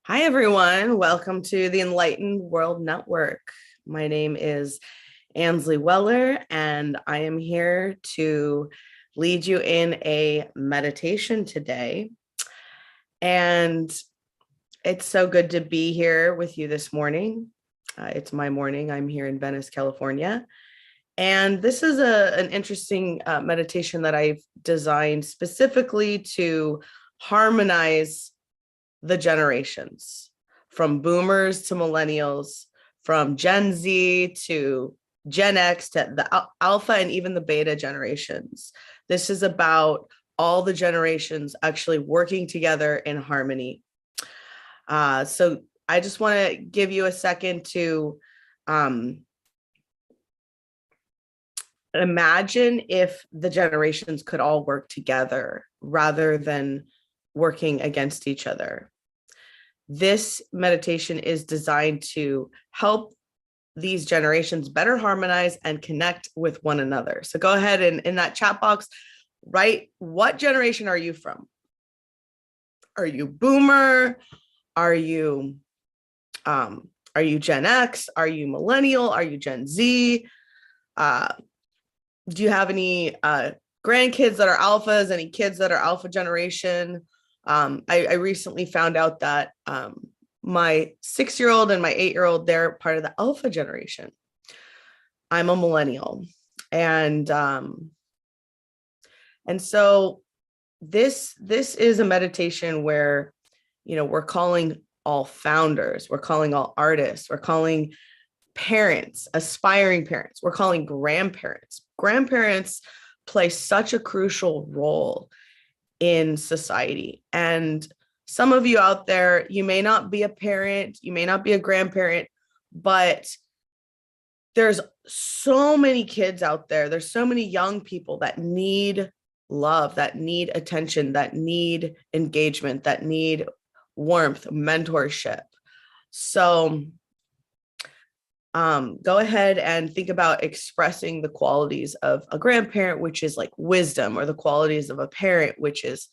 Hi, everyone. Welcome to the Enlightened World Network. My name is Ansley Weller, and I am here to lead you in a meditation today. And it's so good to be here with you this morning. It's my morning. I'm here in Venice, California. And this is an interesting meditation that I've designed specifically to harmonize the generations, from boomers to millennials, from Gen Z to Gen X to the alpha and even the beta generations. This is about all the generations actually working together in harmony. So I just want to give you a second to imagine if the generations could all work together rather than working against each other. This meditation is designed to help these generations better harmonize and connect with one another. So go ahead and in that chat box, write, what generation are you from? Are you boomer? Are you Gen X? Are you millennial? Are you Gen Z? Do you have any grandkids that are alphas? Any kids that are alpha generation? I recently found out that my 6-year-old and my 8-year-old, they're part of the alpha generation. I'm a millennial. And so this is a meditation where, we're calling all founders, we're calling all artists, we're calling parents, aspiring parents, we're calling grandparents. Grandparents play such a crucial role in society. And some of you out there, you may not be a parent, you may not be a grandparent, but there's so many kids out there. There's so many young people that need love, that need attention, that need engagement, that need warmth, mentorship. So go ahead and think about expressing the qualities of a grandparent, which is like wisdom, or the qualities of a parent, which is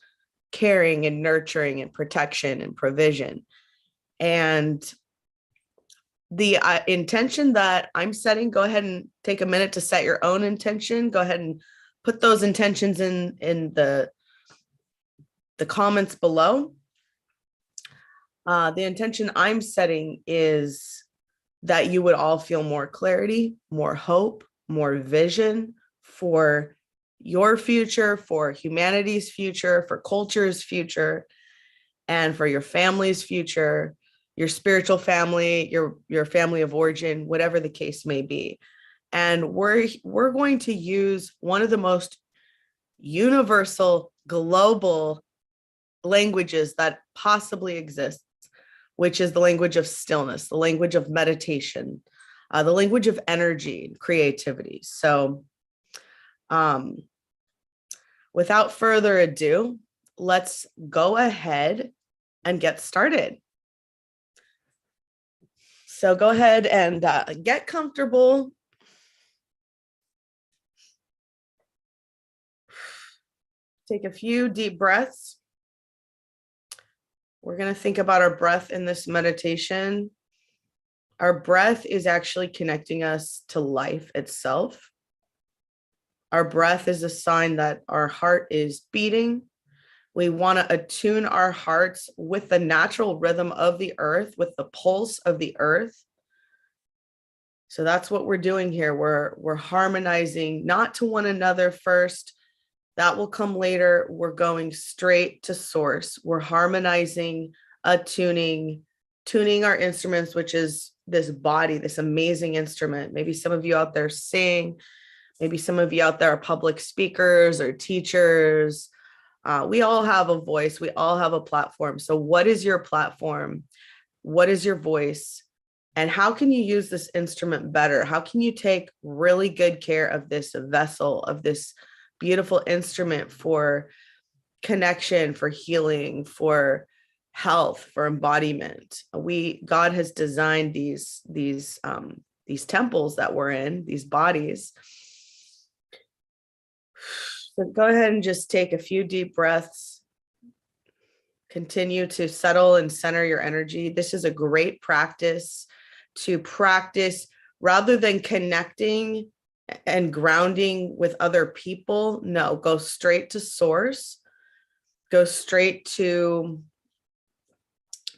caring and nurturing and protection and provision. And the intention that I'm setting, go ahead and take a minute to set your own intention. Go ahead and put those intentions in the comments below. The intention I'm setting is that you would all feel more clarity, more hope, more vision for your future, for humanity's future, for culture's future, and for your family's future, your spiritual family, your family of origin, whatever the case may be. And we're going to use one of the most universal, global languages that possibly exists, which is the language of stillness, the language of meditation, the language of energy and creativity. So without further ado, let's go ahead and get started. So go ahead and get comfortable. Take a few deep breaths. We're going to think about our breath in this meditation. Our breath is actually connecting us to life itself. Our breath is a sign that our heart is beating. We want to attune our hearts with the natural rhythm of the earth, with the pulse of the earth. So that's what we're doing here. We're harmonizing, not to one another first. That will come later. We're going straight to source. We're harmonizing, tuning our instruments, which is this body, this amazing instrument. Maybe some of you out there sing. Maybe some of you out there are public speakers or teachers. We all have a voice. We all have a platform. So what is your platform? What is your voice? And how can you use this instrument better? How can you take really good care of this vessel, of this beautiful instrument for connection, for healing, for health, for embodiment? God has designed these temples that we're in, these bodies. So go ahead and just take a few deep breaths. Continue to settle and center your energy. This is a great practice to practice rather than connecting and grounding with other people. No, go straight to source, go straight to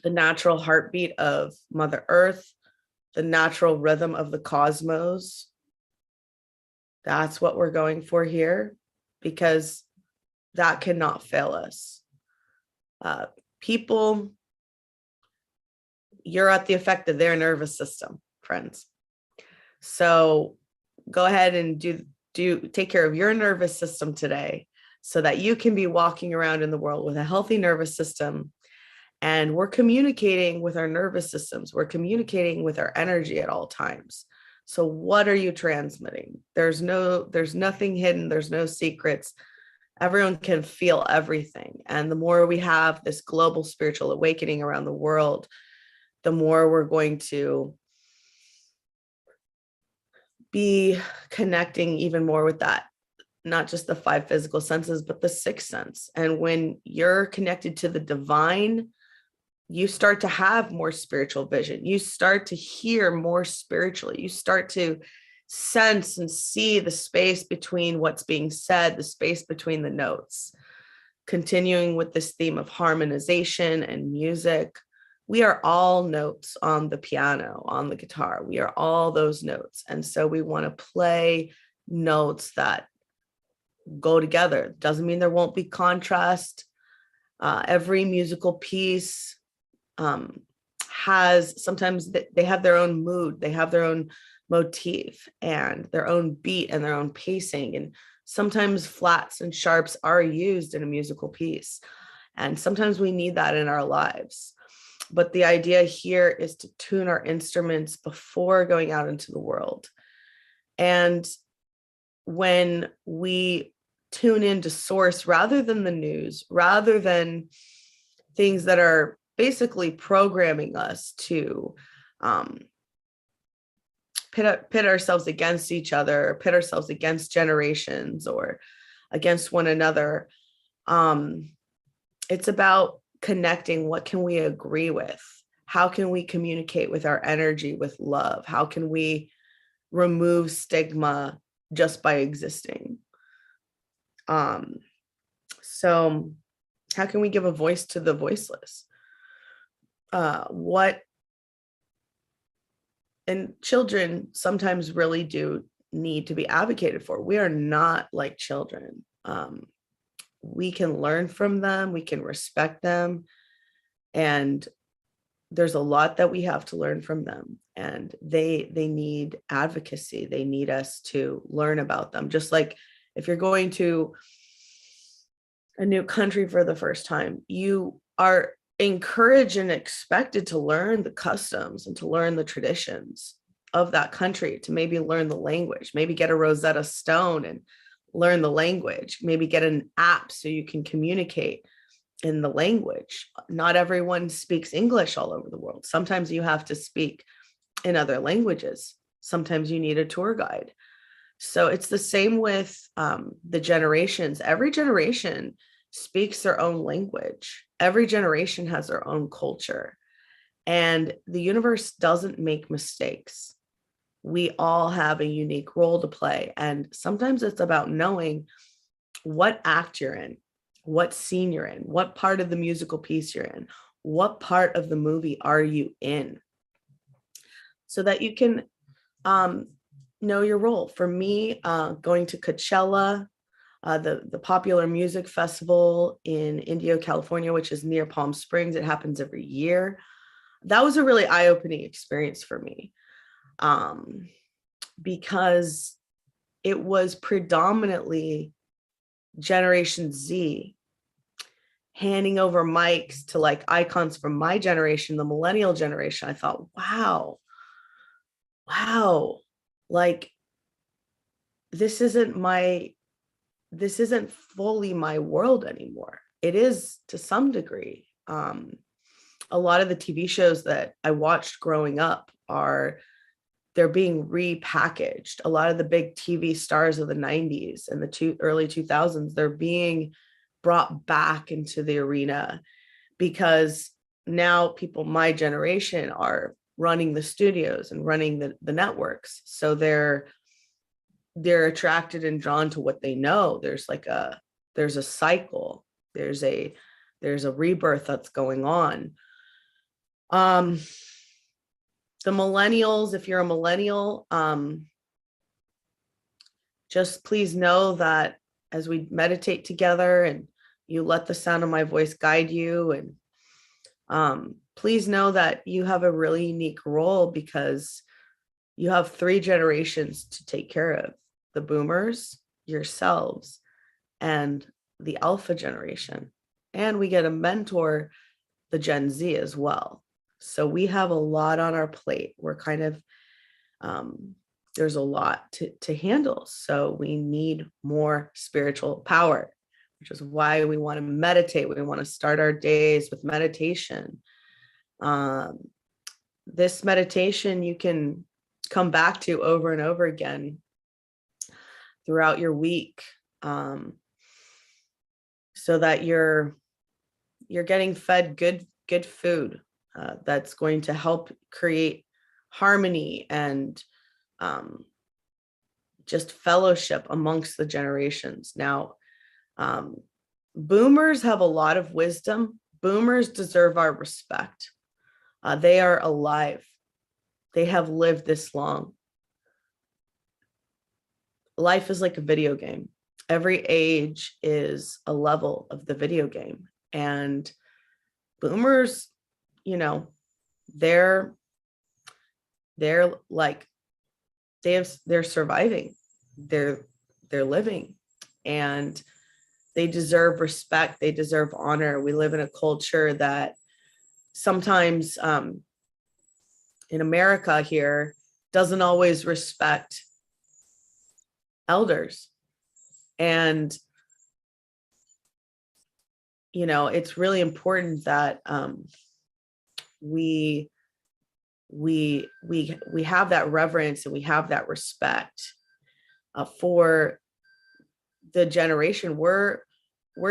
the natural heartbeat of Mother Earth, the natural rhythm of the cosmos. That's what we're going for here, because that cannot fail us. People, you're at the effect of their nervous system, friends. So go ahead and take care of your nervous system today so that you can be walking around in the world with a healthy nervous system. And we're communicating with our nervous systems. We're communicating with our energy at all times. So what are you transmitting? There's nothing hidden. There's no secrets. Everyone can feel everything. And the more we have this global spiritual awakening around the world, the more we're going to be connecting even more with that, not just the 5 physical senses, but the 6th sense. And when you're connected to the divine, you start to have more spiritual vision. You start to hear more spiritually. You start to sense and see the space between what's being said, the space between the notes. Continuing with this theme of harmonization and music, we are all notes on the piano, on the guitar. We are all those notes. And so we want to play notes that go together. Doesn't mean there won't be contrast. Every musical piece sometimes they have their own mood, they have their own motif and their own beat and their own pacing. And sometimes flats and sharps are used in a musical piece. And sometimes we need that in our lives. But the idea here is to tune our instruments before going out into the world. And when we tune into source, rather than the news, rather than things that are basically programming us to pit ourselves against each other, pit ourselves against generations or against one another. It's about connecting. What can we agree with? How can we communicate with our energy, with love? How can we remove stigma just by existing? So how can we give a voice to the voiceless? And children sometimes really do need to be advocated for. We are not like children. We can learn from them, we can respect them, and there's a lot that we have to learn from them. And they need advocacy. They need us to learn about them. Just like if you're going to a new country for the first time, you are encouraged and expected to learn the customs and to learn the traditions of that country, to maybe learn the language, maybe get a Rosetta Stone and learn the language, maybe get an app so you can communicate in the language. Not everyone speaks English all over the world. Sometimes you have to speak in other languages. Sometimes you need a tour guide. So it's the same with the generations. Every generation speaks their own language. Every generation has their own culture. And the universe doesn't make mistakes. We all have a unique role to play. And sometimes it's about knowing what act you're in, what scene you're in, what part of the musical piece you're in, what part of the movie are you in, so that you can know your role. For me, going to Coachella, the popular music festival in Indio, California, which is near Palm Springs, it happens every year. That was a really eye-opening experience for me, because it was predominantly Generation Z handing over mics to like icons from my generation, the millennial generation. I thought, wow, like this isn't fully my world anymore. It is to some degree. A lot of the TV shows that I watched growing up they're being repackaged. A lot of the big TV stars of the 90s and the early 2000s, they're being brought back into the arena because now people my generation are running the studios and running the networks. So they're attracted and drawn to what they know. There's a cycle. There's a rebirth that's going on. The millennials, if you're a millennial, just please know that as we meditate together and you let the sound of my voice guide you, and please know that you have a really unique role, because you have 3 generations to take care of: the boomers, yourselves, and the alpha generation. And we get a mentor, the Gen Z, as well. So we have a lot on our plate. We're kind of, there's a lot to handle. So we need more spiritual power, which is why we want to meditate. We want to start our days with meditation. This meditation you can come back to over and over again throughout your week, so that you're getting fed good food that's going to help create harmony and just fellowship amongst the generations. Now, boomers have a lot of wisdom. Boomers deserve our respect. They are alive. They have lived this long. Life is like a video game. Every age is a level of the video game. And boomers, they're like, they're surviving. They're living, and they deserve respect. They deserve honor. We live in a culture that sometimes, in America here, doesn't always respect elders. And it's really important that we have that reverence and we have that respect for the generation. We're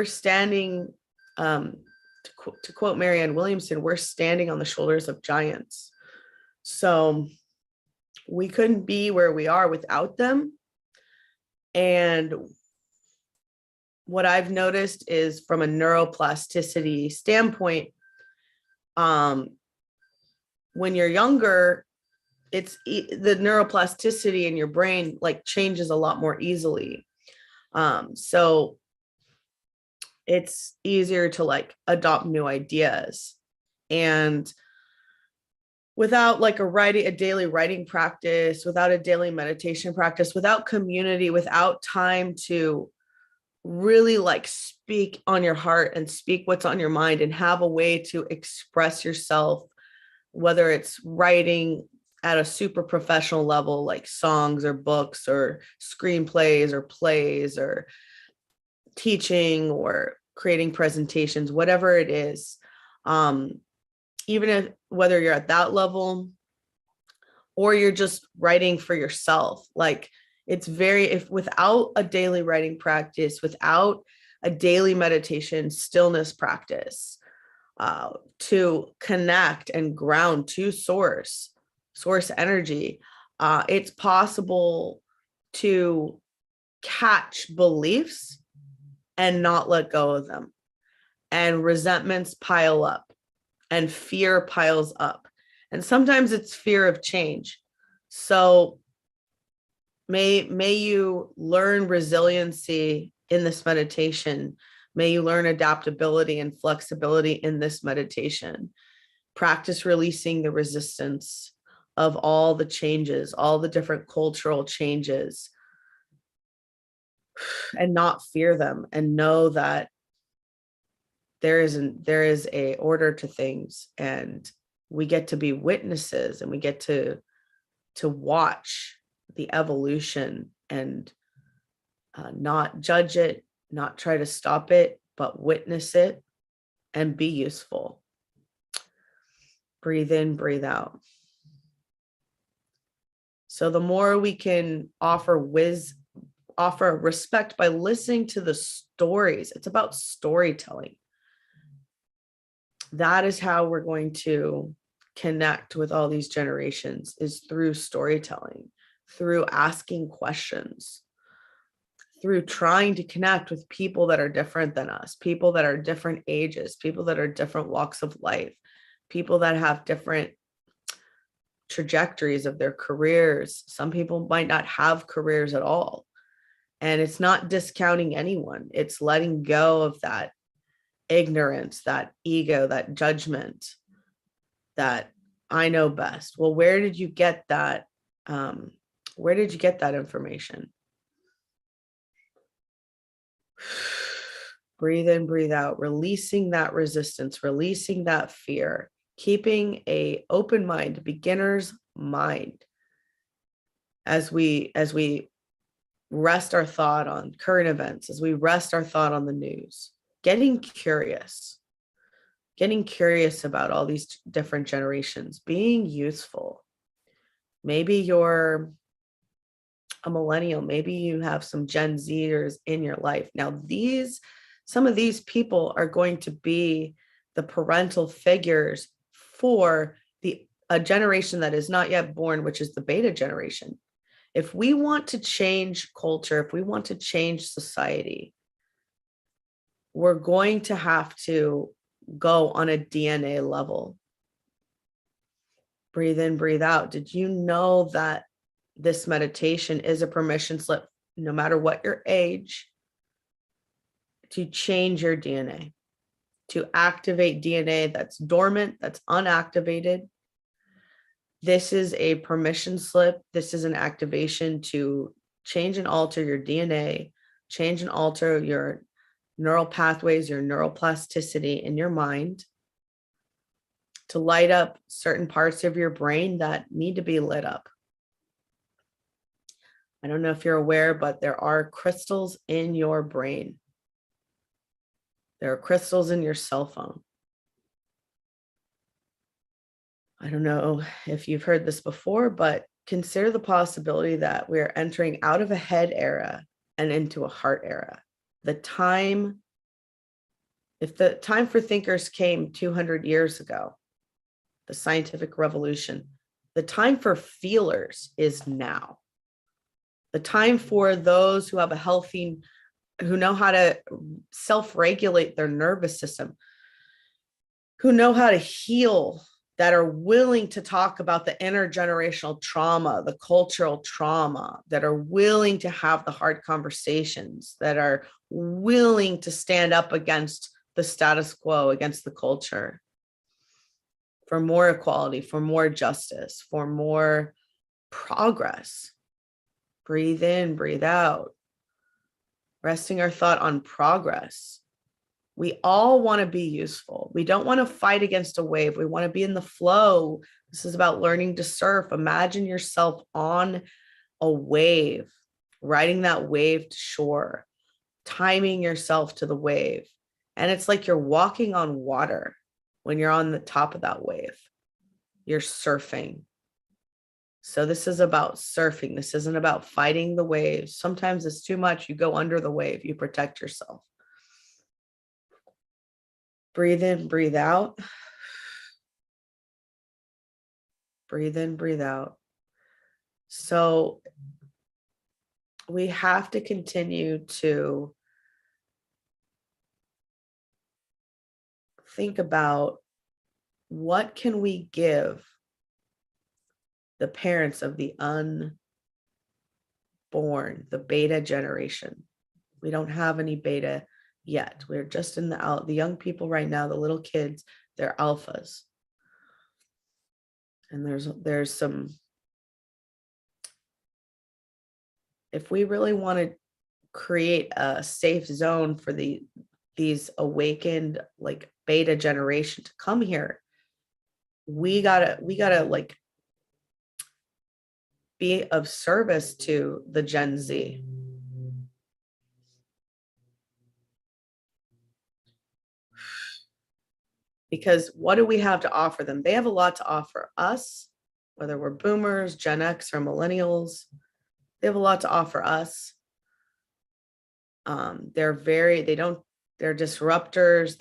standing, to quote Marianne Williamson, we're standing on the shoulders of giants. So we couldn't be where we are without them. And what I've noticed is, from a neuroplasticity standpoint, when you're younger, it's the neuroplasticity in your brain changes a lot more easily. So it's easier to adopt new ideas. And without a daily writing practice, without a daily meditation practice, without community, without time to really speak on your heart and speak what's on your mind and have a way to express yourself, whether it's writing at a super professional level, like songs or books or screenplays or plays, or teaching or creating presentations, whatever it is, even whether you're at that level or you're just writing for yourself, if without a daily writing practice, without a daily meditation stillness practice, to connect and ground to source energy, it's possible to catch beliefs and not let go of them. And resentments pile up and fear piles up. And sometimes it's fear of change. So may you learn resiliency in this meditation. May you learn adaptability and flexibility in this meditation. Practice releasing the resistance of all the changes, all the different cultural changes, and not fear them, and know that there is a order to things, and we get to be witnesses, and we get to watch the evolution and not judge it, not try to stop it, but witness it and be useful. Breathe in, breathe out. So the more we can offer respect by listening to the stories, it's about storytelling. That is how we're going to connect with all these generations, is through storytelling, through asking questions, through trying to connect with people that are different than us, people that are different ages, people that are different walks of life, people that have different trajectories of their careers. Some people might not have careers at all. And it's not discounting anyone. It's letting go of that ignorance, that ego, that judgment, that I know best. Well, where did you get that? Where did you get that information? Breathe in, breathe out, releasing that resistance, releasing that fear, keeping a open mind, beginner's mind, as we rest our thought on current events, as we rest our thought on the news, getting curious about all these different generations, being useful. Maybe you're a millennial, maybe you have some Gen Zers in your life. Now, some of these people are going to be the parental figures for a generation that is not yet born, which is the beta generation. If we want to change culture, if we want to change society, we're going to have to go on a DNA level. Breathe in, breathe out. Did you know that this meditation is a permission slip, no matter what your age, to change your DNA, to activate DNA that's dormant, that's unactivated? This is a permission slip. This is an activation to change and alter your DNA, change and alter your neural pathways, your neuroplasticity in your mind, to light up certain parts of your brain that need to be lit up. I don't know if you're aware, but there are crystals in your brain. There are crystals in your cell phone. I don't know if you've heard this before, but consider the possibility that we're entering out of a head era and into a heart era. If the time for thinkers came 200 years ago, the scientific revolution, the time for feelers is now. The time for those who have who know how to self-regulate their nervous system, who know how to heal, that are willing to talk about the intergenerational trauma, the cultural trauma, that are willing to have the hard conversations, that are willing to stand up against the status quo, against the culture, for more equality, for more justice, for more progress. Breathe in, breathe out. Resting our thought on progress. We all want to be useful. We don't want to fight against a wave. We want to be in the flow. This is about learning to surf. Imagine yourself on a wave, riding that wave to shore, timing yourself to the wave. And it's like you're walking on water when you're on the top of that wave. You're surfing. So this is about surfing. This isn't about fighting the waves. Sometimes it's too much. You go under the wave. You protect yourself. Breathe in, breathe out. Breathe in, breathe out. So we have to continue to think about, what can we give the parents of the unborn, the beta generation? We don't have any beta yet. We're just in the young people right now, the little kids, they're alphas. And there's some, if we really want to create a safe zone for these awakened like beta generation to come here, we gotta like be of service to the Gen Z. Because what do we have to offer them? They have a lot to offer us, whether we're boomers, Gen X, or millennials. They have a lot to offer us. They're disruptors.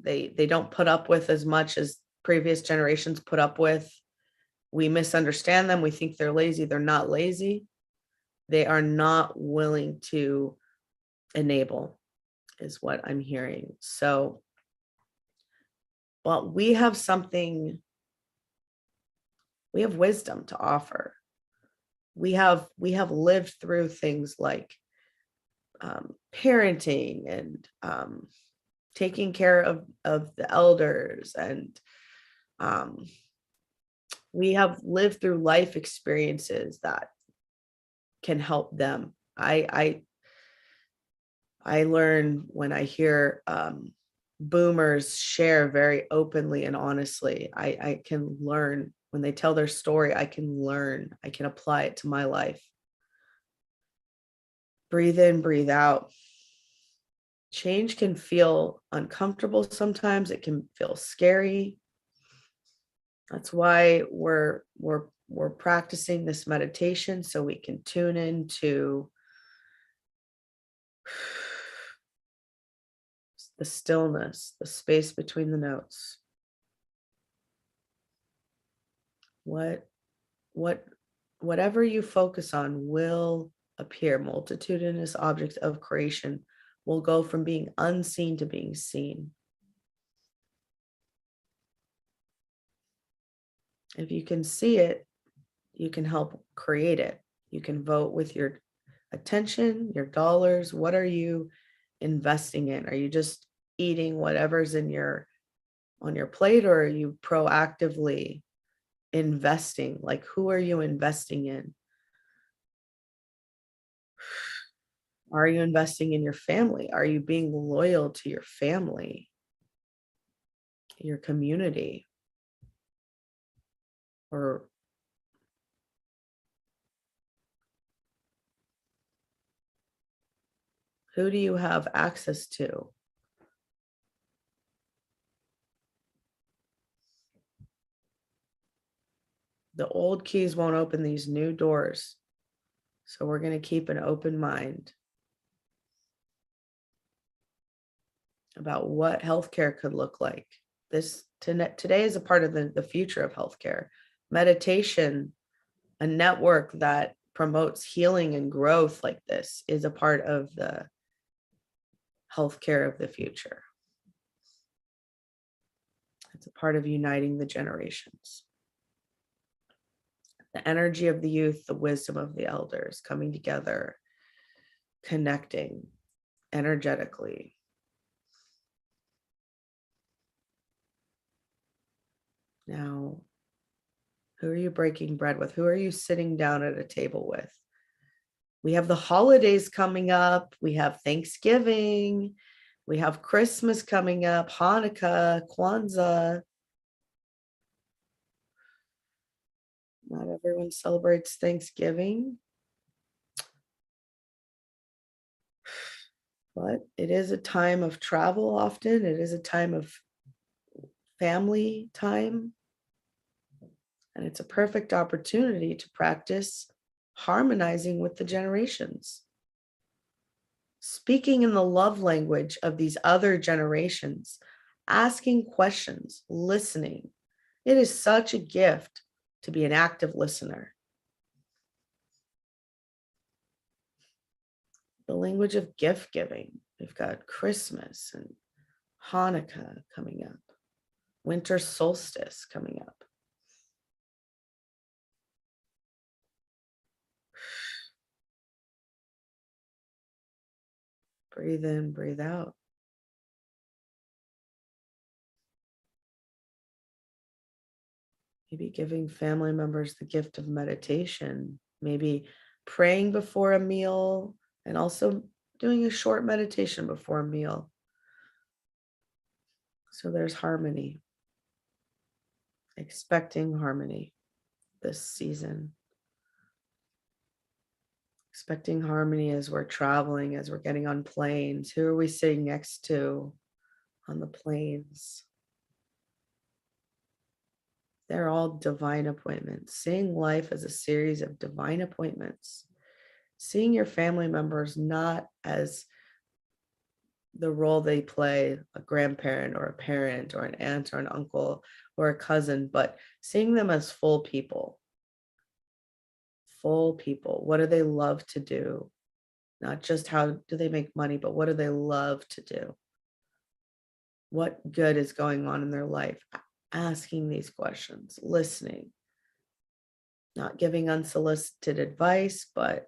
they don't put up with as much as previous generations put up with. We misunderstand them. We think they're lazy. They're not lazy. They are not willing to enable, is what I'm hearing. So, but we have something, we have wisdom to offer. We have lived through things like parenting and taking care of the elders, and we have lived through life experiences that can help them. I learn when I hear boomers share very openly and honestly. I can learn when they tell their story. I can learn. I can apply it to my life. Breathe in, breathe out. Change can feel uncomfortable sometimes. It can feel scary. That's why we're practicing this meditation, so we can tune into the stillness, the space between the notes. Whatever you focus on will appear. Multitudinous objects of creation will go from being unseen to being seen. If you can see it, you can help create it. You can vote with your attention, your dollars. What are you investing in? Are you just eating whatever's on your plate, or are you proactively investing? Like, who are you investing in? Are you investing in your family? Are you being loyal to your family, your community? Or who do you have access to? The old keys won't open these new doors. So we're going to keep an open mind about what healthcare could look like. Today is a part of the future of healthcare. Meditation, a network that promotes healing and growth like this, is a part of the healthcare of the future. It's a part of uniting the generations. The energy of the youth, the wisdom of the elders coming together, connecting energetically. Now, who are you breaking bread with? Who are you sitting down at a table with? We have the holidays coming up. We have Thanksgiving. We have Christmas coming up, Hanukkah, Kwanzaa. Not everyone celebrates Thanksgiving, but it is a time of travel often. It is a time of family time. And it's a perfect opportunity to practice harmonizing with the generations. Speaking in the love language of these other generations, asking questions, listening. It is such a gift to be an active listener. The language of gift giving. We've got Christmas and Hanukkah coming up, winter solstice coming up. Breathe in, breathe out. Maybe giving family members the gift of meditation, maybe praying before a meal, and also doing a short meditation before a meal. So there's harmony. Expecting harmony this season. Expecting harmony as we're traveling, as we're getting on planes. Who are we sitting next to on the planes? They're all divine appointments. Seeing life as a series of divine appointments. Seeing your family members not as the role they play, a grandparent or a parent or an aunt or an uncle or a cousin, but seeing them as full people. Full people. What do they love to do? Not just how do they make money, but what do they love to do? What good is going on in their life? Asking these questions, listening, not giving unsolicited advice, but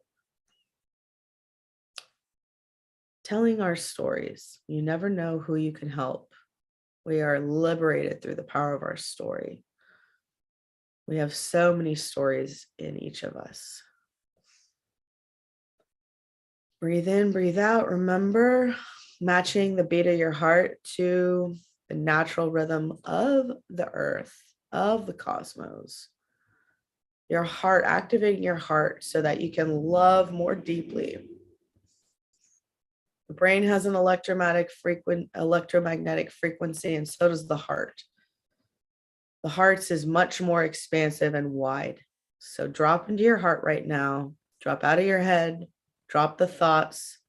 telling our stories. You never know who you can help. We are liberated through the power of our story. We have so many stories in each of us. Breathe in, breathe out. Remember, matching the beat of your heart to the natural rhythm of the earth, of the cosmos. Your heart, activating your heart so that you can love more deeply. The brain has an electromagnetic frequency, and so does the heart. The heart is much more expansive and wide. So drop into your heart right now. Drop out of your head. Drop the thoughts.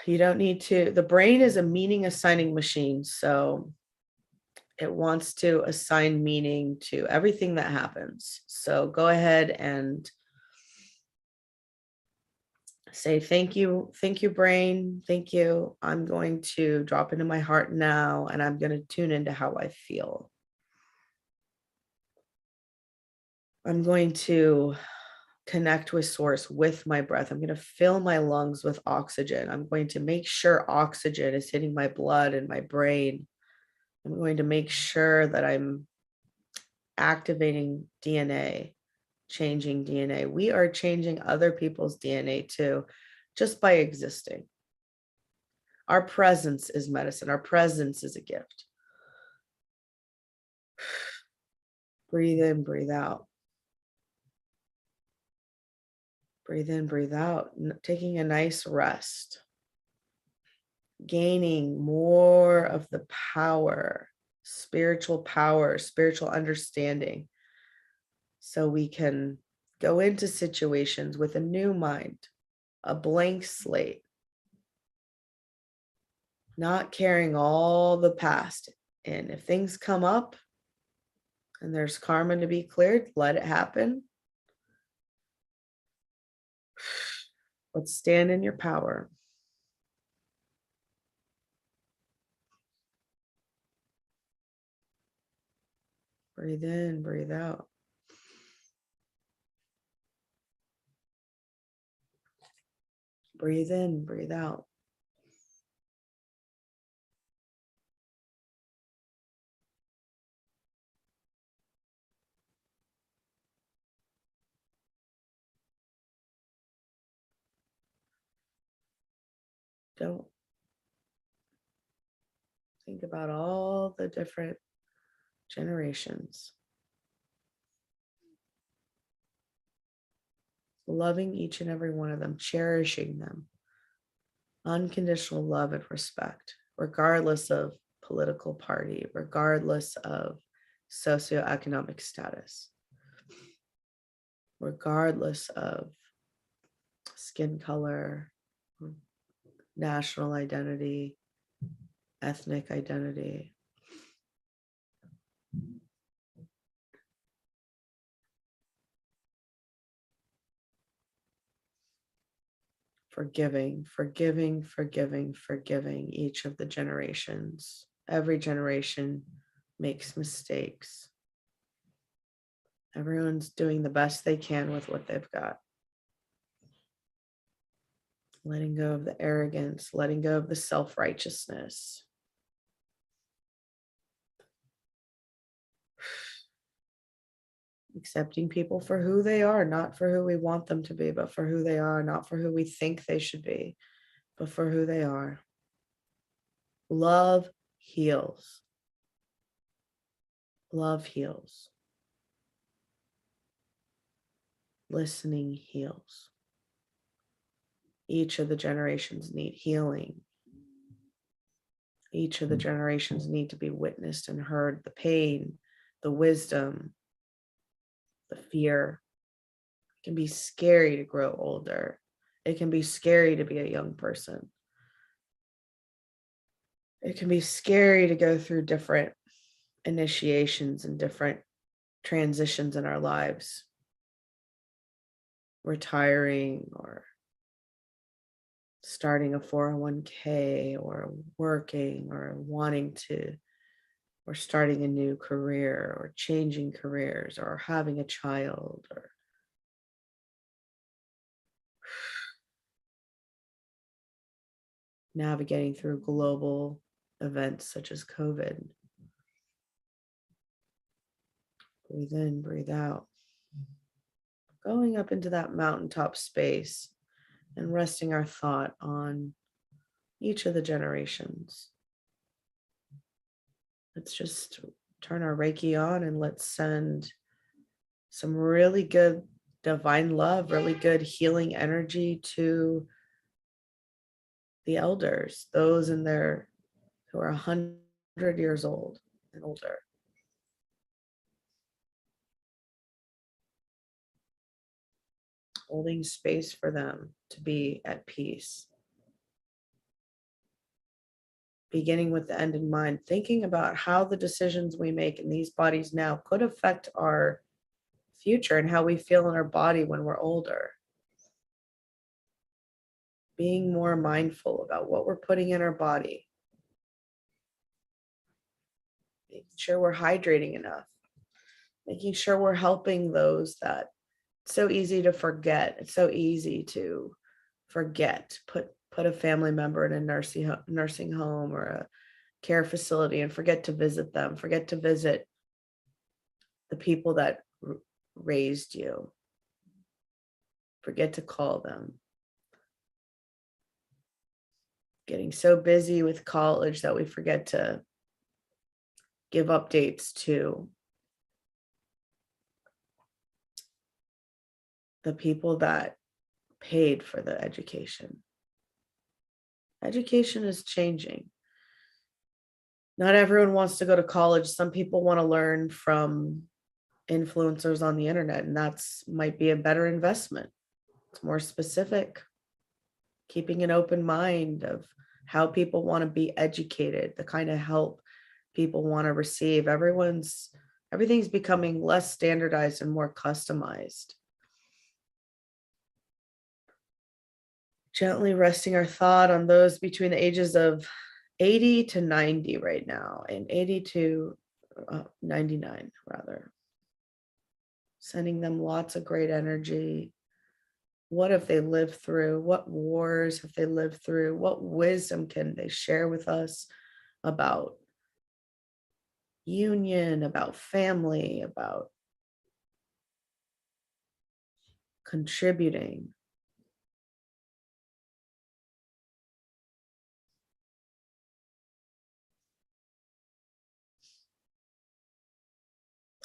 You don't need to. The brain is a meaning assigning machine. So it wants to assign meaning to everything that happens. So go ahead and say, thank you, brain. Thank you. I'm going to drop into my heart now, and I'm going to tune into how I feel. I'm going to connect with source with my breath. I'm going to fill my lungs with oxygen. I'm going to make sure oxygen is hitting my blood and my brain. I'm going to make sure that I'm activating DNA, changing DNA. We are changing other people's DNA too, just by existing. Our presence is medicine. Our presence is a gift. Breathe in, breathe out. Breathe in, breathe out. Taking a nice rest. Gaining more of the power, spiritual understanding. So we can go into situations with a new mind, a blank slate, not carrying all the past. And if things come up and there's karma to be cleared, let it happen. But stand in your power. Breathe in, breathe out. Breathe in, breathe out. Don't think about all the different generations. Loving each and every one of them, cherishing them. Unconditional love and respect, regardless of political party, regardless of socioeconomic status, regardless of skin color, national identity, ethnic identity. Forgiving each of the generations. Every generation makes mistakes. Everyone's doing the best they can with what they've got. Letting go of the arrogance, letting go of the self-righteousness. Accepting people for who they are, not for who we want them to be, but for who they are, not for who we think they should be, but for who they are. Love heals. Love heals. Listening heals. Each of the generations need healing. Each of the generations need to be witnessed and heard. The pain, the wisdom, the fear. It can be scary to grow older. It can be scary to be a young person. It can be scary to go through different initiations and different transitions in our lives, retiring or starting a 401k or working or wanting to, or starting a new career or changing careers or having a child or navigating through global events such as COVID. Breathe in, breathe out. Going up into that mountaintop space and resting our thought on each of the generations. Let's just turn our Reiki on and let's send some really good divine love, really good healing energy to the elders, those in their who are 100 years old and older. Holding space for them to be at peace. Beginning with the end in mind, thinking about how the decisions we make in these bodies now could affect our future and how we feel in our body when we're older. Being more mindful about what we're putting in our body. Making sure we're hydrating enough. Making sure we're helping those that it's so easy to forget. It's so easy to forget. Put a family member in a nursing home or a care facility and forget to visit them. Forget to visit the people that raised you. Forget to call them. Getting so busy with college that we forget to give updates to the people that paid for the education. Education is changing. Not everyone wants to go to college. Some people want to learn from influencers on the internet, and that's might be a better investment. It's more specific. Keeping an open mind of how people want to be educated, the kind of help people want to receive. Everything's becoming less standardized and more customized. Gently resting our thought on those between the ages of 80 to 90 right now, and 80 to 99 rather. Sending them lots of great energy. What have they lived through? What wars have they lived through? What wisdom can they share with us about union, about family, about contributing?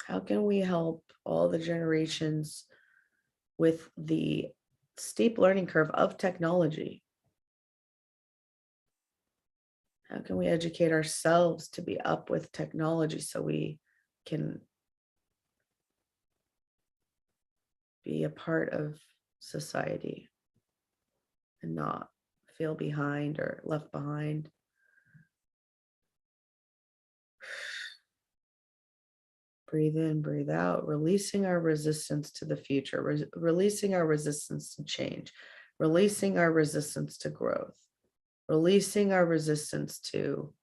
How can we help all the generations with the steep learning curve of technology? How can we educate ourselves to be up with technology so we can be a part of society and not feel behind or left behind? Breathe in, breathe out, releasing our resistance to the future, releasing our resistance to change, releasing our resistance to growth, releasing our resistance to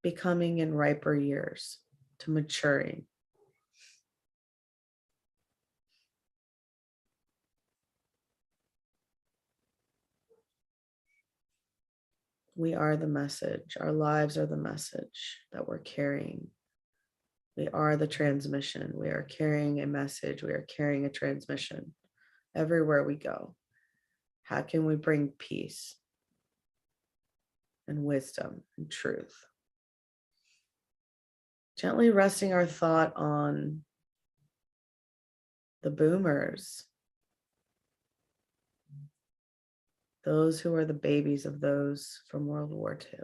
becoming in riper years, to maturing. We are the message. Our lives are the message that we're carrying. We are the transmission. We are carrying a message. We are carrying a transmission everywhere we go. How can we bring peace and wisdom and truth? Gently resting our thought on the boomers, those who are the babies of those from World War II,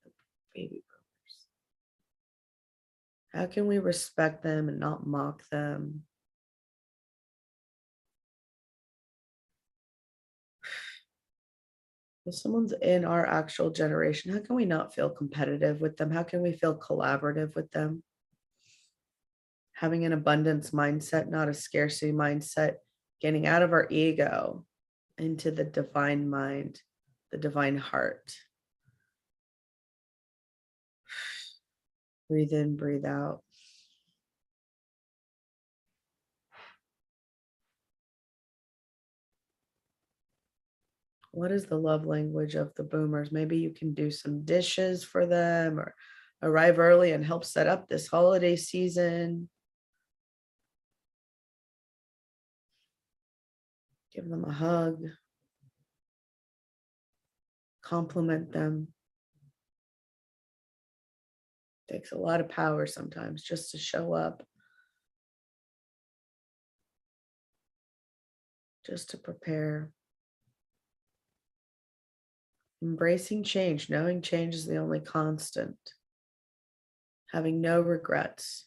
the baby boomers. How can we respect them and not mock them? If someone's in our actual generation, how can we not feel competitive with them? How can we feel collaborative with them? Having an abundance mindset, not a scarcity mindset, getting out of our ego into the divine mind, the divine heart. Breathe in, breathe out. What is the love language of the boomers? Maybe you can do some dishes for them or arrive early and help set up this holiday season. Give them a hug. Compliment them. Takes a lot of power sometimes just to show up, just to prepare. Embracing change, knowing change is the only constant. Having no regrets.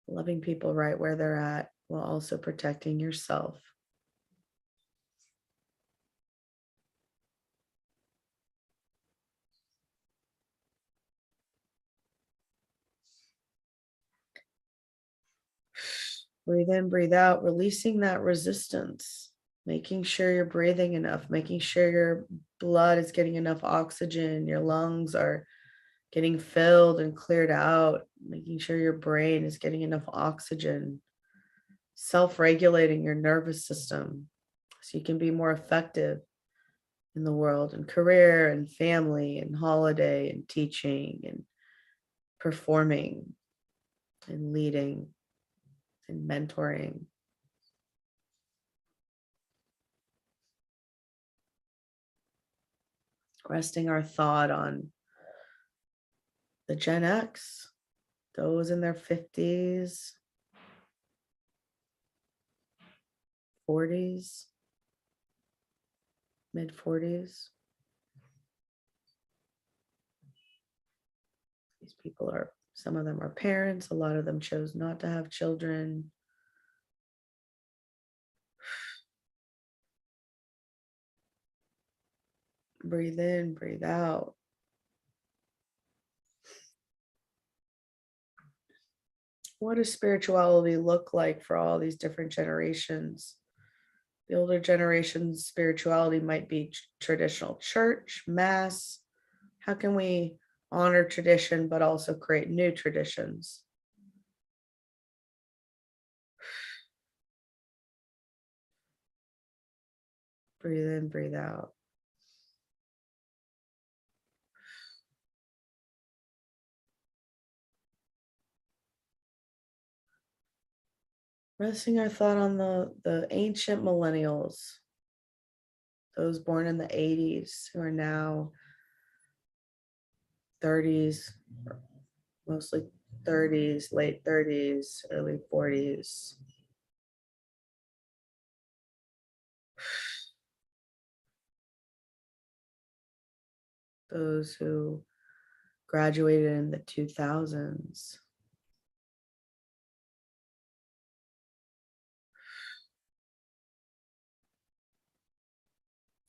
Loving people right where they're at while also protecting yourself. Breathe in, breathe out, releasing that resistance, making sure you're breathing enough, making sure your blood is getting enough oxygen, your lungs are getting filled and cleared out, making sure your brain is getting enough oxygen, self-regulating your nervous system so you can be more effective in the world and career and family and holiday and teaching and performing and leading and mentoring. Resting our thought on the Gen X, those in their 50s, 40s, mid 40s. These people are, some of them are parents, a lot of them chose not to have children. Breathe in, breathe out. What does spirituality look like for all these different generations? The older generation's spirituality might be traditional church, mass. How can we honor tradition but also create new traditions? Breathe in, breathe out. Resting our thought on the ancient millennials, those born in the 80s who are now 30s, mostly 30s, late 30s, early 40s. Those who graduated in the 2000s.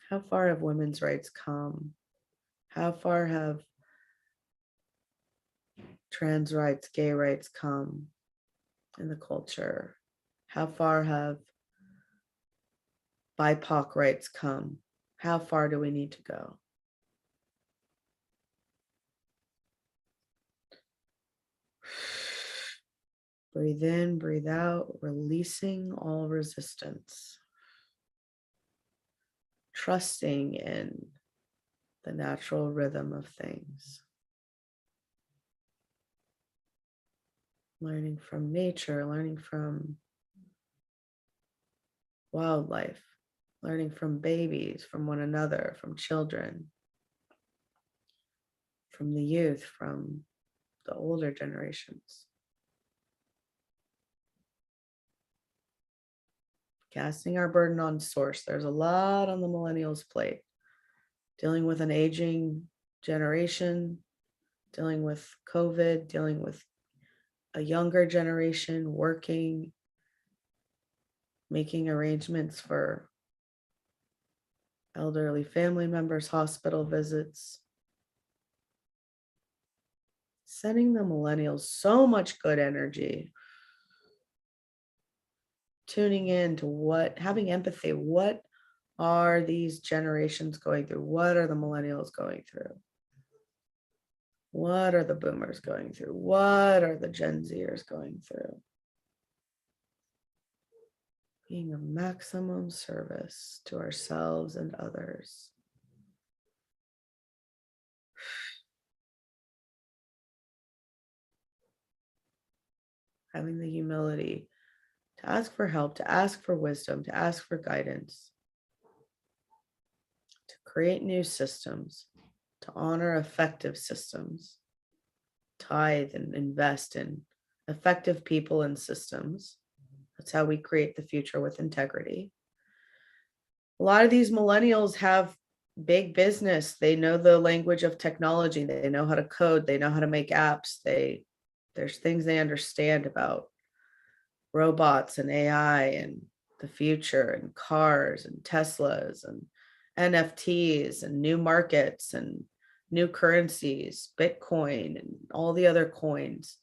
How far have women's rights come? How far have trans rights, gay rights come in the culture? How far have BIPOC rights come? How far do we need to go? Breathe in, breathe out, releasing all resistance. Trusting in the natural rhythm of things. Learning from nature, learning from wildlife, learning from babies, from one another, from children, from the youth, from the older generations. Casting our burden on source. There's a lot on the millennials' plate. Dealing with an aging generation, dealing with COVID, dealing with a younger generation, working, making arrangements for elderly family members, hospital visits. Sending the millennials so much good energy. Tuning in to what, having empathy. What are these generations going through? What are the millennials going through? What are the boomers going through? What are the Gen Zers going through? Being of maximum service to ourselves and others. Having the humility to ask for help, to ask for wisdom, to ask for guidance, to create new systems, to honor effective systems, tithe and invest in effective people and systems. That's how we create the future with integrity. A lot of these millennials have big business. They know the language of technology. They know how to code. They know how to make apps. There's things they understand about robots and AI and the future and cars and Teslas and NFTs and new markets and new currencies, Bitcoin and all the other coins.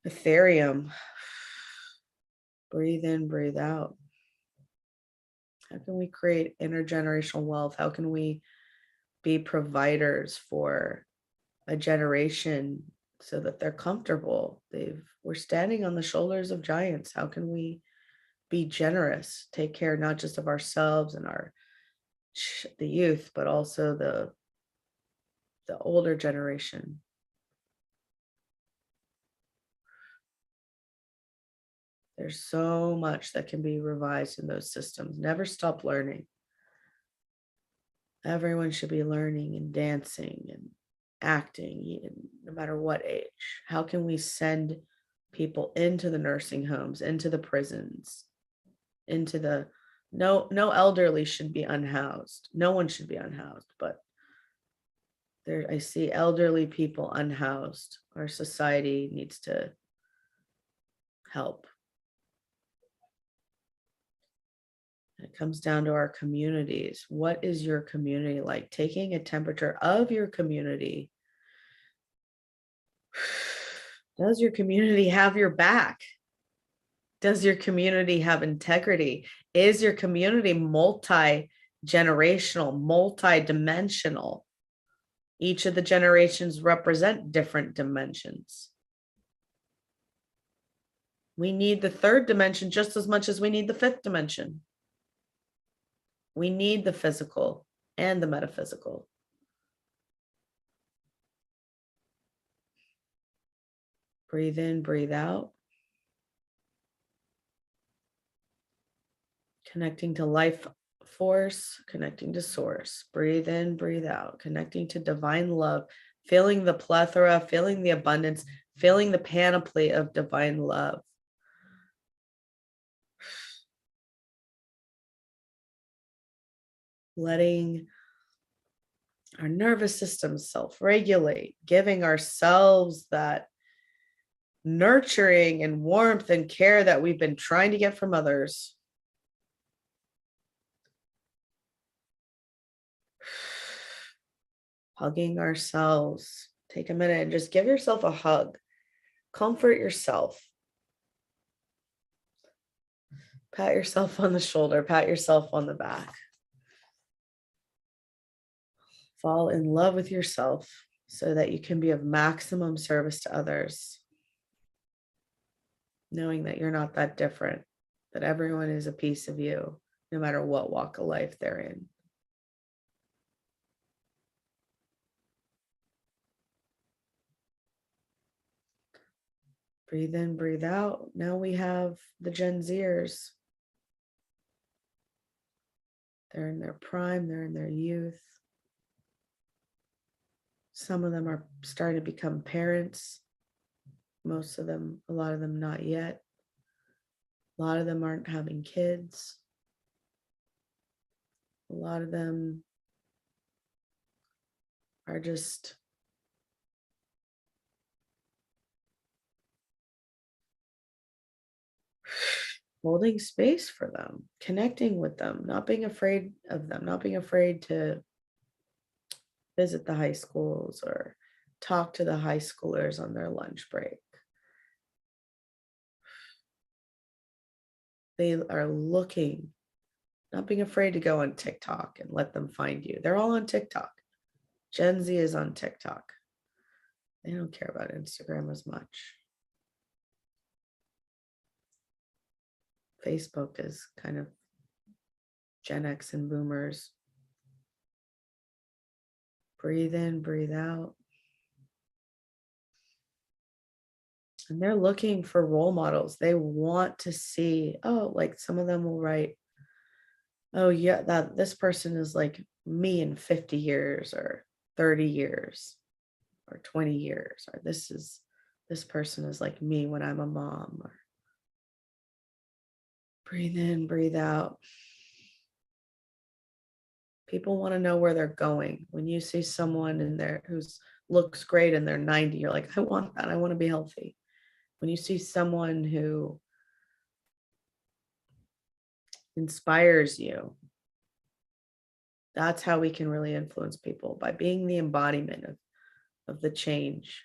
Ethereum. Breathe in, breathe out. How can we create intergenerational wealth? How can we be providers for a generation so that they're comfortable? We're standing on the shoulders of giants. How can we be generous, take care not just of ourselves and the youth, but also the older generation? There's so much that can be revised in those systems. Never stop learning. Everyone should be learning and dancing and acting, no matter what age. How can we send people into the nursing homes, into the prisons, into the no elderly should be unhoused. No one should be unhoused, but there I see elderly people unhoused. Our society needs to help. It comes down to our communities. What is your community like? Taking a temperature of your community. Does your community have your back? Does your community have integrity? Is your community multi-generational, multi-dimensional? Each of the generations represent different dimensions. We need the third dimension just as much as we need the fifth dimension. We need the physical and the metaphysical. Breathe in, breathe out. Connecting to life force, connecting to source. Breathe in, breathe out. Connecting to divine love, feeling the plethora, feeling the abundance, feeling the panoply of divine love. Letting our nervous system self-regulate, giving ourselves that nurturing and warmth and care that we've been trying to get from others. Hugging ourselves. Take a minute and just give yourself a hug. Comfort yourself. Pat yourself on the shoulder, pat yourself on the back. Fall in love with yourself so that you can be of maximum service to others. Knowing that you're not that different, that everyone is a piece of you, no matter what walk of life they're in. Breathe in, breathe out. Now we have the Gen Zers. They're in their prime, they're in their youth. Some of them are starting to become parents. Most of them, a lot of them not yet. A lot of them aren't having kids. A lot of them are just holding space for them, connecting with them, not being afraid of them, not being afraid to visit the high schools or talk to the high schoolers on their lunch break. They are looking, not being afraid to go on TikTok and let them find you. They're all on TikTok. Gen Z is on TikTok. They don't care about Instagram as much. Facebook is kind of Gen X and boomers. Breathe in, breathe out. And they're looking for role models. They want to see, oh, like some of them will write, oh yeah, that this person is like me in 50 years or 30 years or 20 years, or this person is like me when I'm a mom. Or breathe in, breathe out. People want to know where they're going. When you see someone in there who's looks great and they're 90, you're like, I want that. I want to be healthy. When you see someone who inspires you, that's how we can really influence people, by being the embodiment of the change,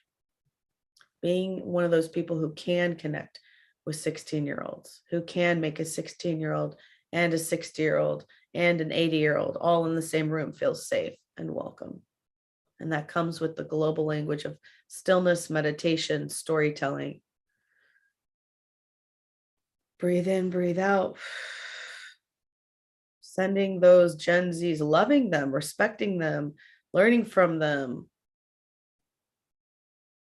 being one of those people who can connect with 16-year-olds, who can make a 16-year-old and a 60-year-old and an 80-year-old all in the same room feel safe and welcome. And that comes with the global language of stillness, meditation, storytelling. Breathe in, breathe out. Sending those Gen Zs, loving them, respecting them, learning from them,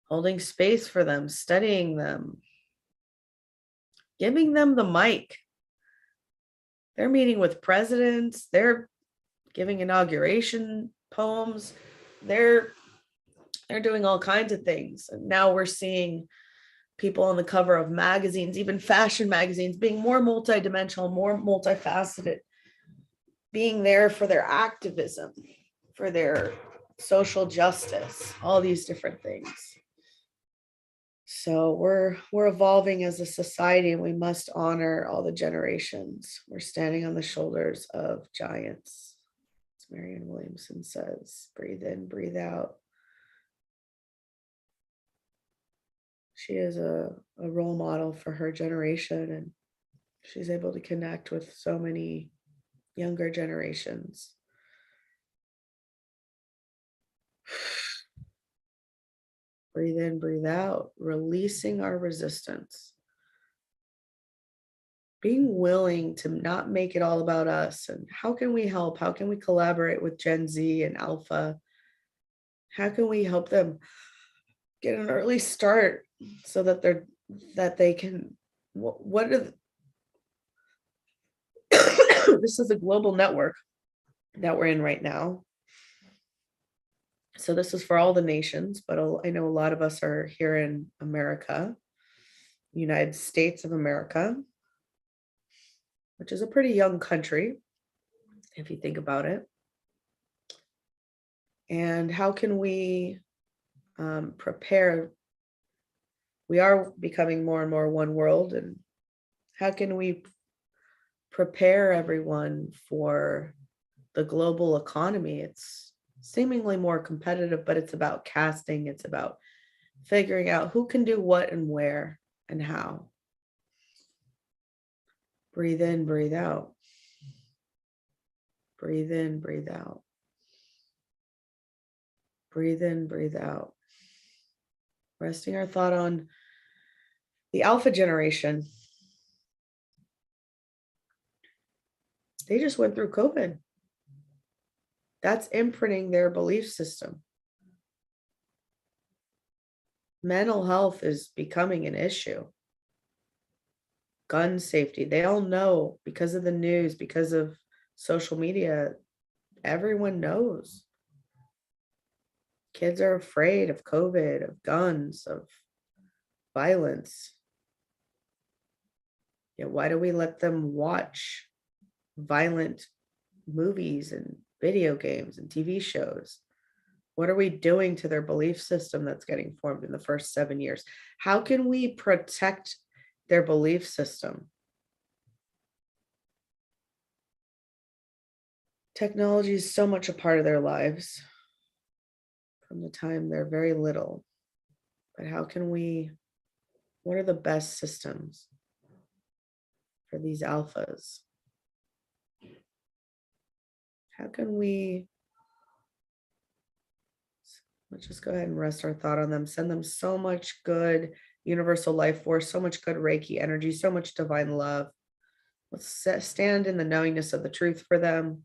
holding space for them, studying them, giving them the mic. They're meeting with presidents, they're giving inauguration poems, they're doing all kinds of things. And now we're seeing people on the cover of magazines, even fashion magazines, being more multidimensional, more multifaceted, being there for their activism, for their social justice, all these different things. So we're evolving as a society, and we must honor all the generations. We're standing on the shoulders of giants, as Marianne Williamson says. Breathe in, breathe out. She is a role model for her generation, and she's able to connect with so many younger generations. Breathe in, breathe out, releasing our resistance. Being willing to not make it all about us. And how can we help? How can we collaborate with Gen Z and Alpha? How can we help them get an early start so that they can, what are this is a global network that we're in right now. So this is for all the nations, but I know a lot of us are here in America, United States of America, which is a pretty young country, if you think about it. And how can we prepare? We are becoming more and more one world, and how can we prepare everyone for the global economy? It's seemingly more competitive, but it's about casting. It's about figuring out who can do what and where and how. Breathe in, breathe out. Breathe in, breathe out. Breathe in, breathe out. Resting our thought on the Alpha generation. They just went through COVID. That's imprinting their belief system. Mental health is becoming an issue. Gun safety, they all know because of the news, because of social media, everyone knows. Kids are afraid of COVID, of guns, of violence. Yeah, why do we let them watch violent movies and video games and TV shows? What are we doing to their belief system that's getting formed in the first 7 years? How can we protect their belief system? Technology is so much a part of their lives from the time they're very little. But how can what are the best systems for these alphas? How can let's just go ahead and rest our thought on them, send them so much good universal life force, so much good Reiki energy, so much divine love. Let's stand in the knowingness of the truth for them,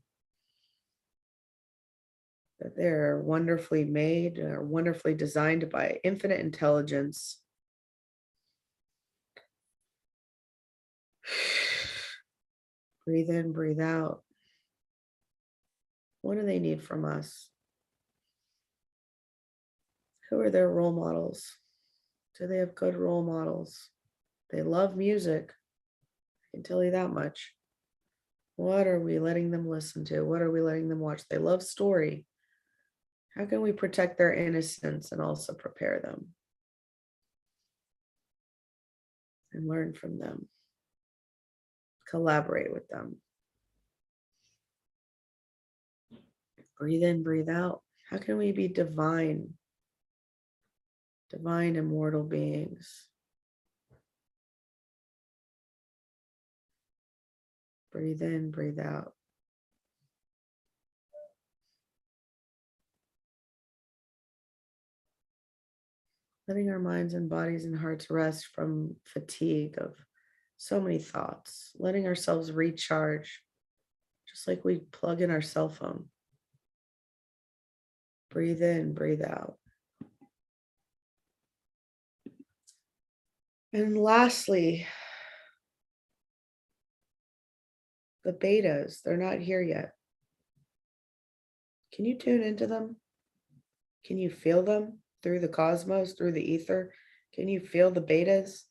that they're wonderfully made, or wonderfully designed by infinite intelligence. Breathe in, breathe out. What do they need from us? Who are their role models? Do they have good role models? They love music. I can tell you that much. What are we letting them listen to? What are we letting them watch? They love story. How can we protect their innocence and also prepare them and learn from them? Collaborate with them. Breathe in, breathe out. How can we be divine immortal beings? Breathe in, breathe out. Letting our minds and bodies and hearts rest from fatigue of so many thoughts. Letting ourselves recharge, just like we plug in our cell phone. Breathe in, breathe out. And lastly, the betas, they're not here yet. Can you tune into them? Can you feel them through the cosmos, through the ether? Can you feel the betas?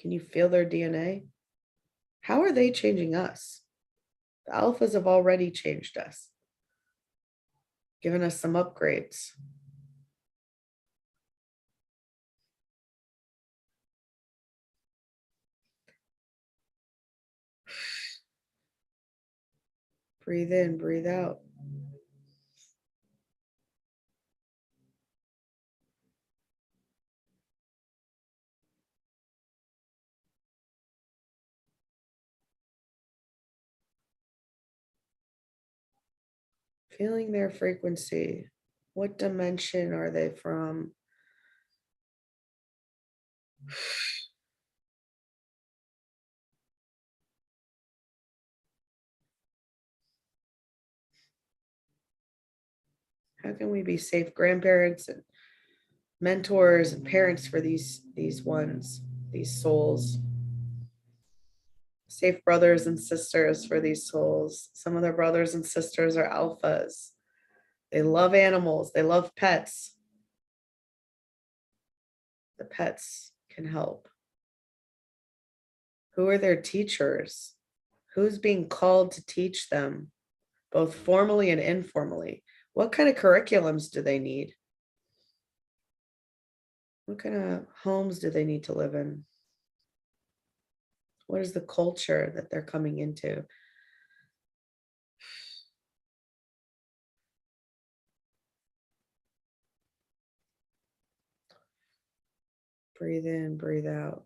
Can you feel their DNA? How are they changing us? The alphas have already changed us, given us some upgrades. Breathe in, breathe out. Feeling their frequency. What dimension are they from? How can we be safe grandparents and mentors and parents for these ones, these souls? Safe brothers and sisters for these souls. Some of their brothers and sisters are alphas. They love animals. They love pets. The pets can help. Who are their teachers? Who's being called to teach them, both formally and informally? What kind of curriculums do they need? What kind of homes do they need to live in? What is the culture that they're coming into? Breathe in, breathe out.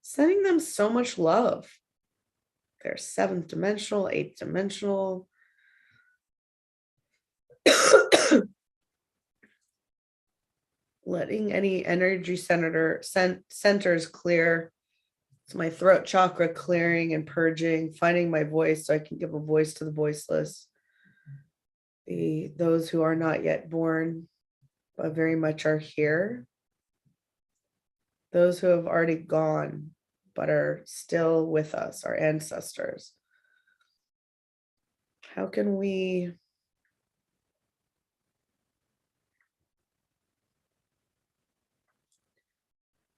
Sending them so much love. They're seventh dimensional, eighth dimensional. Letting any energy centers clear. It's my throat chakra clearing and purging, finding my voice so I can give a voice to the voiceless. Those who are not yet born, but very much are here. Those who have already gone, but are still with us, our ancestors. How can we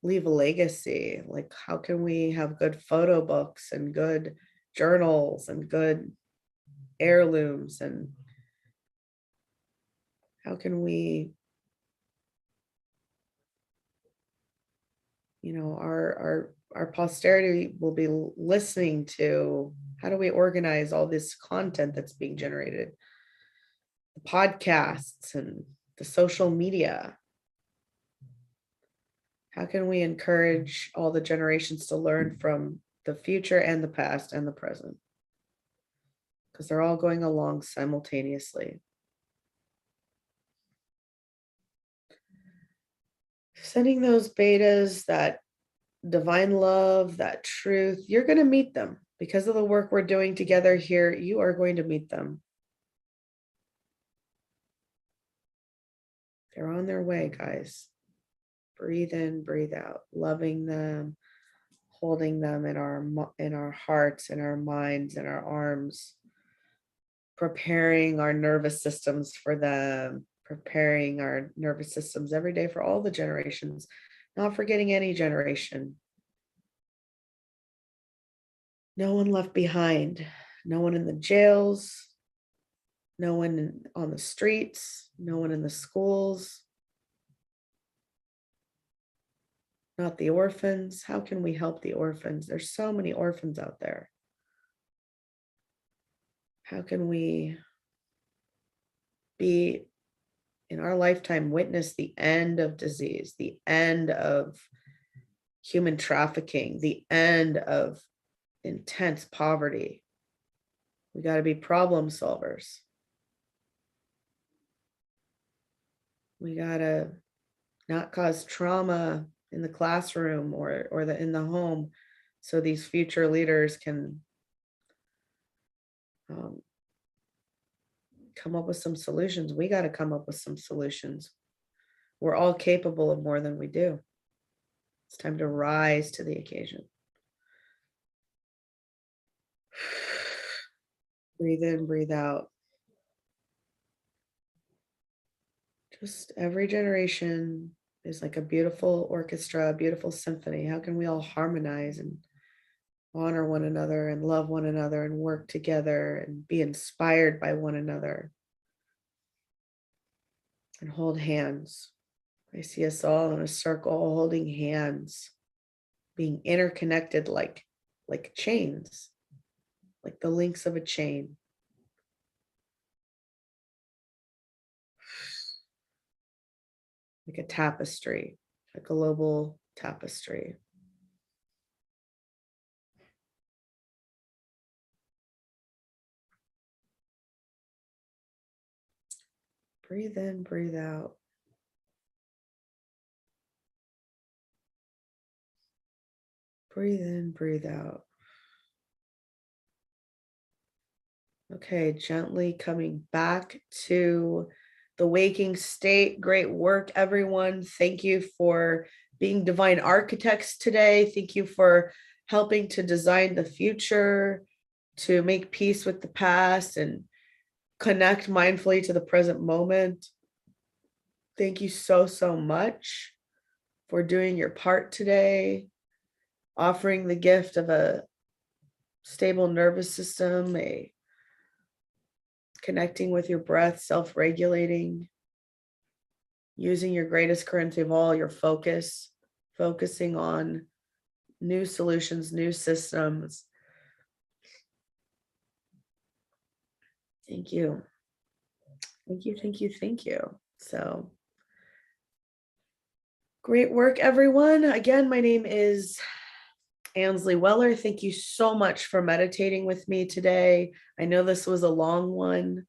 leave a legacy? Like, how can we have good photo books and good journals and good heirlooms and How can we, our posterity will be listening to, how do we organize all this content that's being generated, the podcasts and the social media? How can we encourage all the generations to learn from the future and the past and the present? Because they're all going along simultaneously. Sending those betas, that divine love, that truth, you're going to meet them. Because of the work we're doing together here, you are going to meet them. They're on their way, guys. Breathe in, breathe out, loving them, holding them in our hearts, in our minds, in our arms, preparing our nervous systems for them, preparing our nervous systems every day for all the generations, not forgetting any generation. No one left behind, no one in the jails, no one on the streets, no one in the schools, not the orphans. How can we help the orphans? There's so many orphans out there. How can we be, in our lifetime, witness the end of disease, the end of human trafficking, the end of intense poverty? We got to be problem solvers. We got to not cause trauma in the classroom or in the home, so these future leaders can come up with some solutions. We got to come up with some solutions. We're all capable of more than we do. It's time to rise to the occasion. Breathe in, breathe out. Just every generation is like a beautiful orchestra, a beautiful symphony. How can we all harmonize and honor one another and love one another and work together and be inspired by one another and hold hands? I see us all in a circle holding hands, being interconnected like chains, like the links of a chain. Like a tapestry, a global tapestry. Breathe in, breathe out. Breathe in, breathe out. Okay, gently coming back to the waking state. Great work, everyone. Thank you for being divine architects today. Thank you for helping to design the future, to make peace with the past and connect mindfully to the present moment. Thank you so, so much for doing your part today, offering the gift of a stable nervous system, a connecting with your breath, self-regulating, using your greatest currency of all, your focus, focusing on new solutions, new systems. Thank you. Thank you, thank you, thank you. So great work, everyone. Again, my name is Ansley Weller. Thank you so much for meditating with me today. I know this was a long one.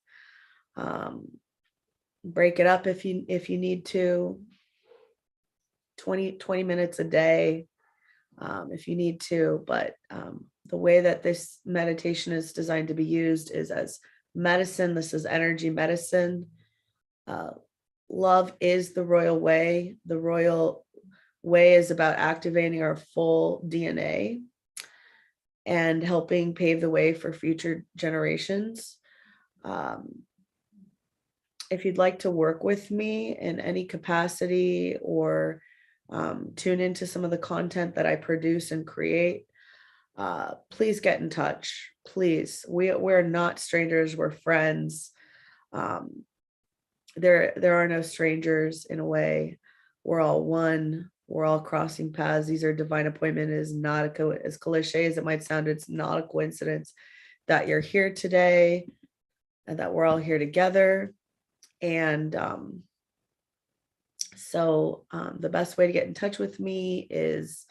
Break it up if you need to. 20 minutes a day if you need to, but the way that this meditation is designed to be used is as medicine. This is energy medicine. Love is the royal way. The royal way is about activating our full DNA and helping pave the way for future generations. If you'd like to work with me in any capacity or tune into some of the content that I produce and create, please get in touch. Please, we're not strangers, we're friends. there are no strangers in a way. We're all one. We're all crossing paths. These are divine appointment. It is not as cliche as it might sound. It's not a coincidence that you're here today and that we're all here together. And so the best way to get in touch with me is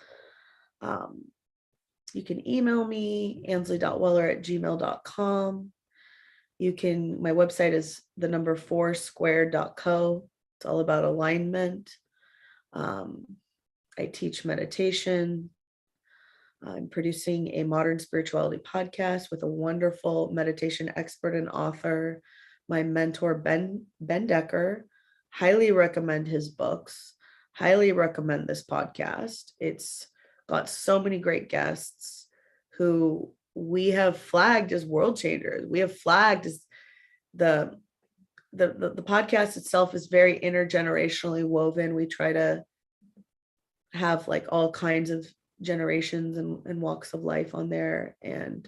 you can email me, ansley.weller@gmail.com. My website is the number 4squared.co. It's all about alignment. I teach meditation. I'm producing a modern spirituality podcast with a wonderful meditation expert and author, my mentor, Ben Decker. Highly recommend his books. Highly recommend this podcast. It's got so many great guests who we have flagged as world changers. We have flagged as the podcast itself is very intergenerationally woven. We try to have like all kinds of generations and walks of life on there. And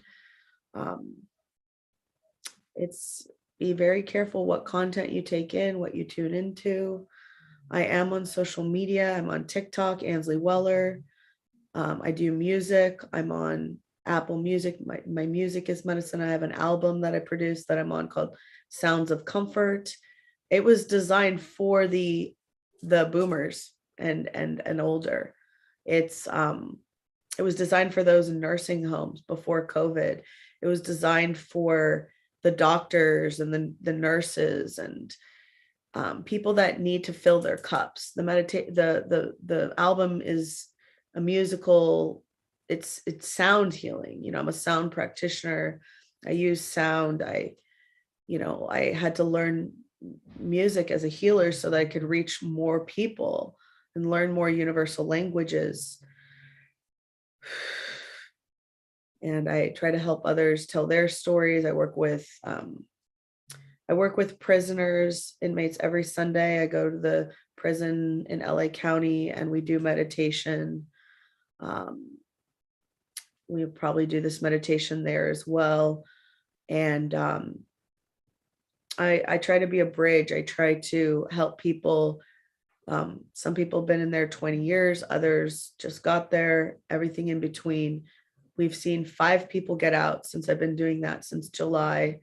it's be very careful what content you take in, what you tune into. I am on social media. I'm on TikTok, Ansley Weller. I do music. I'm on Apple Music. My music is medicine. I have an album that I produced that I'm on called Sounds of Comfort. It was designed for the boomers and older. It was designed for those in nursing homes before COVID. It was designed for the doctors and the nurses and people that need to fill their cups. The album is a musical. It's sound healing. You know, I'm a sound practitioner. I use sound. I had to learn music as a healer so that I could reach more people and learn more universal languages. And I try to help others tell their stories. I work with prisoners, inmates every Sunday. I go to the prison in LA County and we do meditation. We probably do this meditation there as well. And I try to be a bridge. I try to help people. Some people have been in there 20 years, others just got there, everything in between. We've seen 5 people get out since I've been doing that since July.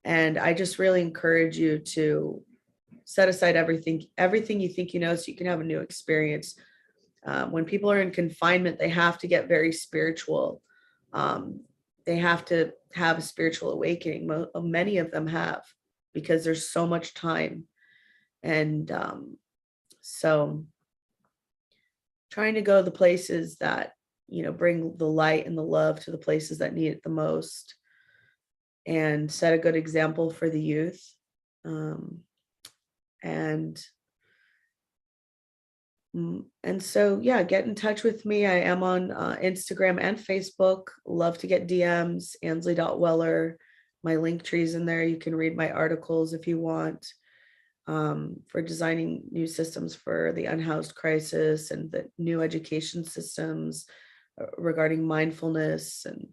And I just really encourage you to set aside everything you think you know, so you can have a new experience. When people are in confinement, they have to get very spiritual. They have to have a spiritual awakening. Many of them have, because there's so much time. And so trying to go to the places that, bring the light and the love to the places that need it the most, and set a good example for the youth. And so, yeah, get in touch with me. I am on Instagram and Facebook. Love to get DMs, ansley.weller. My link tree's in there. You can read my articles if you want, for designing new systems for the unhoused crisis and the new education systems regarding mindfulness and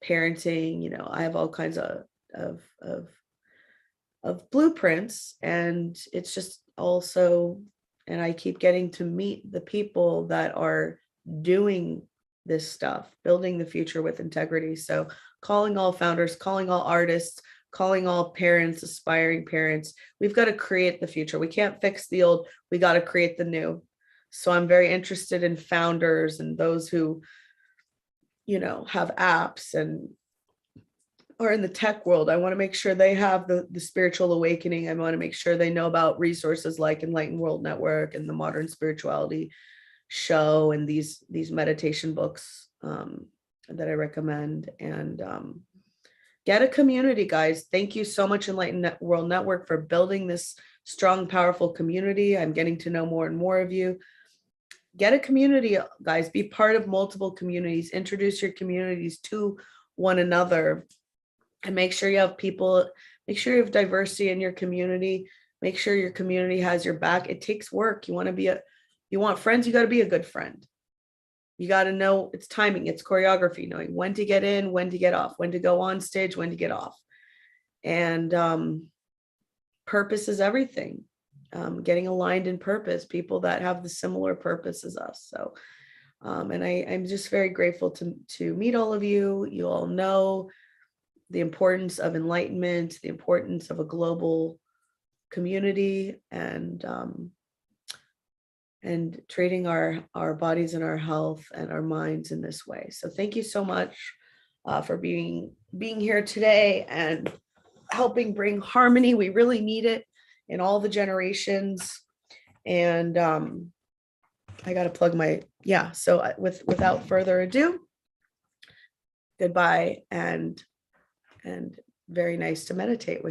parenting. I have all kinds of blueprints, and it's just also, and I keep getting to meet the people that are doing this stuff, building the future with integrity. So calling all founders, calling all artists, calling all parents, aspiring parents, we've got to create the future. We can't fix the old, we got to create the new. So I'm very interested in founders and those who, have apps and are in the tech world. I want to make sure they have the spiritual awakening. I want to make sure they know about resources like Enlightened World Network and the Modern Spirituality Show and these meditation books that I recommend. And get a community, guys. Thank you so much, Enlightened World Network, for building this strong, powerful community. I'm getting to know more and more of you. Get a community, guys. Be part of multiple communities. Introduce your communities to one another. And make sure you have people, make sure you have diversity in your community. Make sure your community has your back. It takes work. You want friends, you got to be a good friend. You got to know it's timing, it's choreography, knowing when to get in, when to get off, when to go on stage, when to get off. And purpose is everything. Getting aligned in purpose, people that have the similar purpose as us. So, and I'm just very grateful to meet all of you. You all know the importance of enlightenment, the importance of a global community, and treating our bodies and our health and our minds in this way. So thank you so much for being here today and helping bring harmony. We really need it in all the generations. And I got to plug my, so without further ado, goodbye, and very nice to meditate with.